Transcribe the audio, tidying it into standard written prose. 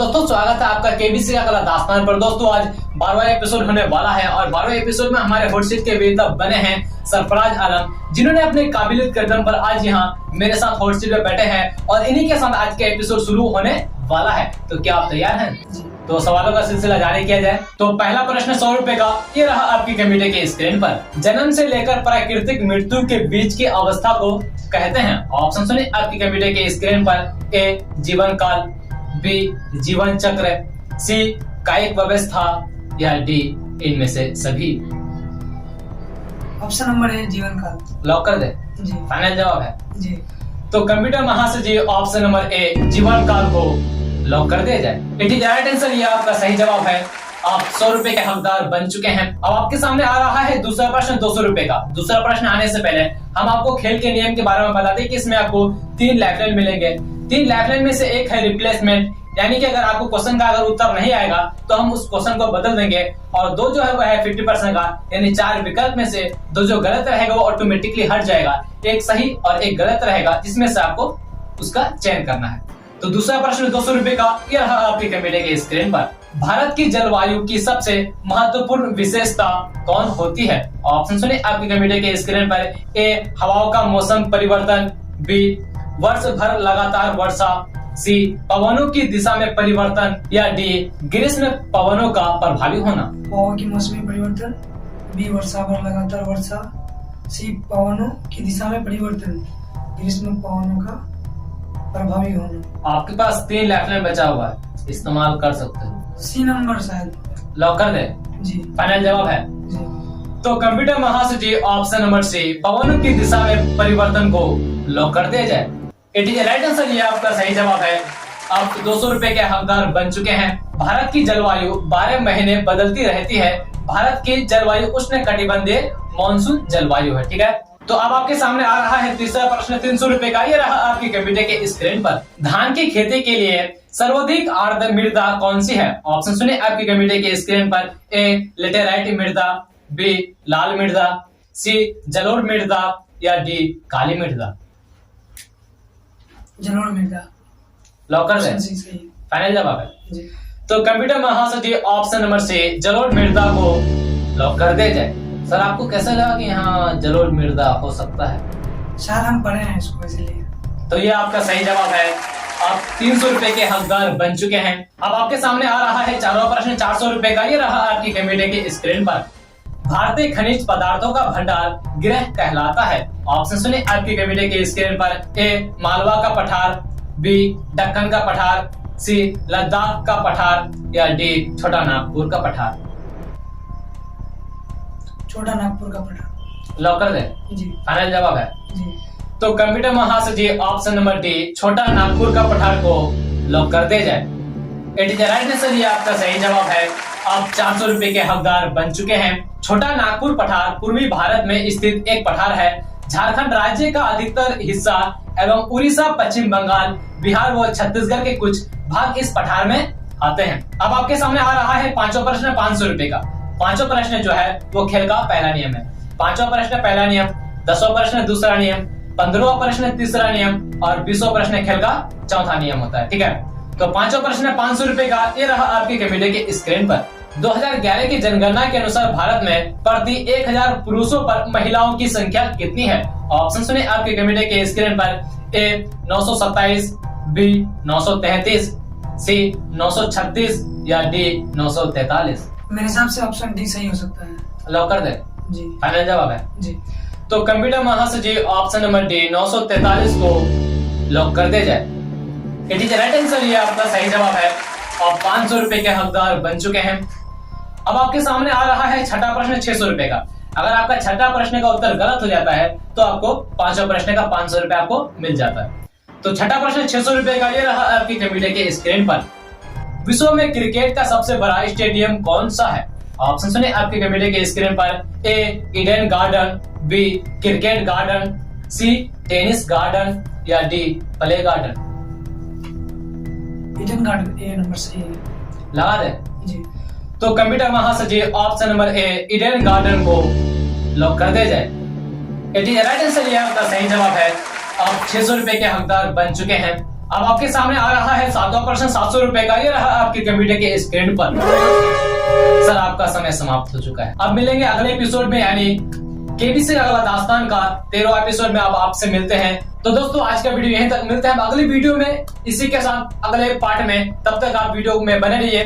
दोस्तों, स्वागत है आपका केबीसी का कला दास्तान पर। दोस्तों आज 12वां एपिसोड होने वाला है और 12वें एपिसोड में हमारे हॉट सीट के विजेता बने हैं सरफराज आलम, जिन्होंने अपने काबिलियत के दम पर आज यहाँ मेरे साथ हॉट सीट पे बैठे हैं और इन्हीं के साथ आज का एपिसोड शुरू होने वाला है। तो क्या आप तैयार हैं? तो सवालों का सिलसिला जारी किया जाए। तो पहला प्रश्न 100 रुपए का, ये रहा आपकी कंप्यूटर के स्क्रीन पर। जन्म से लेकर प्राकृतिक मृत्यु के बीच की अवस्था को कहते हैं। ऑप्शन सुनिए आपकी कंप्यूटर के स्क्रीन पर। ए जीवन काल, बी जीवन चक्र, सी कायिक व्यवस्था या डी इनमें से सभी। ऑप्शन नंबर है जीवन काल। लॉक कर दे जी। फाइनल जवाब है जी। तो कंप्यूटर महाशय जी ऑप्शन नंबर ए जीवन काल को लॉक कर दिया जाए। इट इज राइट आंसर, ये आपका सही जवाब है। आप 100 रुपए के हकदार बन चुके हैं। अब आपके सामने आ रहा है दूसरा प्रश्न 200 रुपए का। दूसरा प्रश्न आने से पहले हम आपको खेल के नियम के बारे में बताते हैं कि इसमें आपको 3 लाइफलाइन मिलेंगे। 3 लाइफलाइन में से एक है रिप्लेसमेंट, यानी कि अगर आपको क्वेश्चन का अगर उत्तर नहीं आएगा तो हम उस क्वेश्चन को बदल देंगे। और 2 जो है वो है 50% का, यानी 4 विकल्प में से 2 जो गलत रहेगा वो ऑटोमेटिकली हट जाएगा। एक सही और एक गलत रहेगा, जिसमें से आपको उसका चयन करना है। तो दूसरा प्रश्न 200 रुपए का, ये रहा आपके कंप्यूटर के स्क्रीन पर। भारत की जलवायु की सबसे महत्वपूर्ण विशेषता कौन होती है? ऑप्शन सुनिए आपके कंप्यूटर के स्क्रीन पर। ए हवाओं का मौसम परिवर्तन, बी वर्ष भर लगातार वर्षा, सी पवनों की दिशा में परिवर्तन या डी ग्रीष्म पवनों का प्रभावी होना। हवा की मौसमी परिवर्तन, बी वर्षा भर लगातार वर्षा, सी पवनों की दिशा में परिवर्तन, ग्रीष्म पवनों का प्रभावी होना। आपके पास 3 लाइफलाइन बचा हुआ है, इस्तेमाल कर सकते हो। सी नंबर शायद। लॉक कर दे जी। फाइनल जवाब है जी। तो कंप्यूटर महाशय जी ऑप्शन नंबर सी पवनों की दिशा में परिवर्तन को लॉक कर दिया जाए। इट इज राइट आंसर, ये आपका सही जवाब है। आप 200 रुपए के हकदार बन चुके हैं। भारत की जलवायु 12 महीने बदलती रहती है। भारत की जलवायु उष्ण कटिबंधीय मानसून जलवायु है। ठीक है, तो अब आपके सामने आ रहा है तीसरा प्रश्न 300 रुपए का। ये रहा आपकी कंप्यूटर के स्क्रीन पर। धान की खेती के लिए सर्वाधिक आर्द्र मृदा कौन सी है? ऑप्शन सुनिए आपकी कंप्यूटर के स्क्रीन पर। ए लेटेराइट मृदा, बी लाल मृदा, सी जलोढ़ मृदा या डी काली मृदा। जलोढ़ मृदा। लॉक कर दे सही। फाइनल जवाब है जी। तो कंप्यूटर महाशय जी ऑप्शन नंबर सी जलोढ़ मृदा को लॉक कर दिया जाए। सर आपको कैसा लगा कि यहाँ जलोढ़ मृदा हो सकता है? शायद हम पढ़े हैं इसको, इसलिए। तो ये आपका सही जवाब है। आप 300 रुपए के हकदार बन चुके हैं। अब आपके सामने आ रहा है चारों प्रश्न 400 रुपए का। ये रहा आपकी कंप्यूटर के स्क्रीन पर। भारतीय खनिज पदार्थों का भंडार गृह कहलाता है। ऑप्शन सुनिए आपकी कंप्यूटर के स्क्रीन पर। ए मालवा का पठार, बी दक्कन का पठार, सी लद्दाख का पठार या डी छोटा नागपुर का पठार। छोटा नागपुर का पठार। लॉक कर दे जी। फाइनल जवाब है जी। तो कंप्यूटर महाशय जी ऑप्शन नंबर डी छोटा नागपुर का पठार को लॉक कर दिया जाए। इट इज राइट आंसर, ये आपका सही जवाब है। आप 400 रुपए के हकदार बन चुके हैं। छोटा नागपुर पठार पूर्वी भारत में स्थित एक पठार है। झारखंड राज्य का अधिकतर हिस्सा एवं उड़ीसा, पश्चिम बंगाल, बिहार व छत्तीसगढ़ के कुछ भाग इस पठार में आते हैं। अब आपके सामने आ रहा है पांचों प्रश्न 500 रुपए का। पांचों प्रश्न जो है वो खेल का पहला नियम है। पांचों प्रश्न पहला नियम, 10वां प्रश्न दूसरा नियम, 15वां प्रश्न तीसरा नियम और 20वां प्रश्न खेल का चौथा नियम होता है। ठीक है, तो पांचों प्रश्न 500 रुपए का। ये रहा आपके कंप्यूटर के स्क्रीन पर। 2011 की जनगणना के अनुसार भारत में प्रति 1000 पुरुषों पर महिलाओं की संख्या कितनी है? ऑप्शन सुनिए आपके कंप्यूटर के स्क्रीन पर। ए 927, बी 933, सी 936 या डी 943। मेरे हिसाब से ऑप्शन डी सही हो सकता है। लॉक कर दे जी। फाइनल जवाब है जी। तो कंप्यूटर महाशय जी ऑप्शन नंबर डी 943 को लॉक कर दिया जाए। इट इज राइट आंसर, ये आपका सही जवाब है। आप 500 रुपए के हकदार बन चुके हैं। अब आपके सामने आ रहा है छठा प्रश्न 600 रुपए का। अगर आपका छठा प्रश्न का उत्तर गलत हो जाता है तो आपको पांचों प्रश्न का 500 रुपए आपको मिल जाता है। तो छठा प्रश्न 600 रुपए का। ये रहा आपकी कंप्यूटर के स्क्रीन पर। विश्व में क्रिकेट का सबसे बड़ा स्टेडियम कौन सा है? ऑप्शन सुनिए आपके कंप्यूटर के स्क्रीन पर। A Eden garden, B cricket garden, C tennis garden या D play garden. Eden garden A number सही है। लगा दे जी। तो कंप्यूटर महाशय जी option number A Eden garden को लॉक कर दिया जाए। इट इज राइट आंसर, ये आपका सही जवाब है। आप 600 रुपए के हकदार बन चुके हैं। अब आपके सामने आ रहा है 7वां प्रश्न 700 रुपए का। ये रहा आपके कंप्यूटर के स्क्रीन पर। सर आपका समय समाप्त हो चुका है। अब मिलेंगे अगले एपिसोड में, यानी केबी से अगला दास्तान का 13वां एपिसोड में अब आपसे मिलते हैं। तो दोस्तों आज का वीडियो यहीं तक, मिलते हैं अगली वीडियो में इसी के साथ अगले पार्ट में। तब तक आप वीडियो में बने रहिए।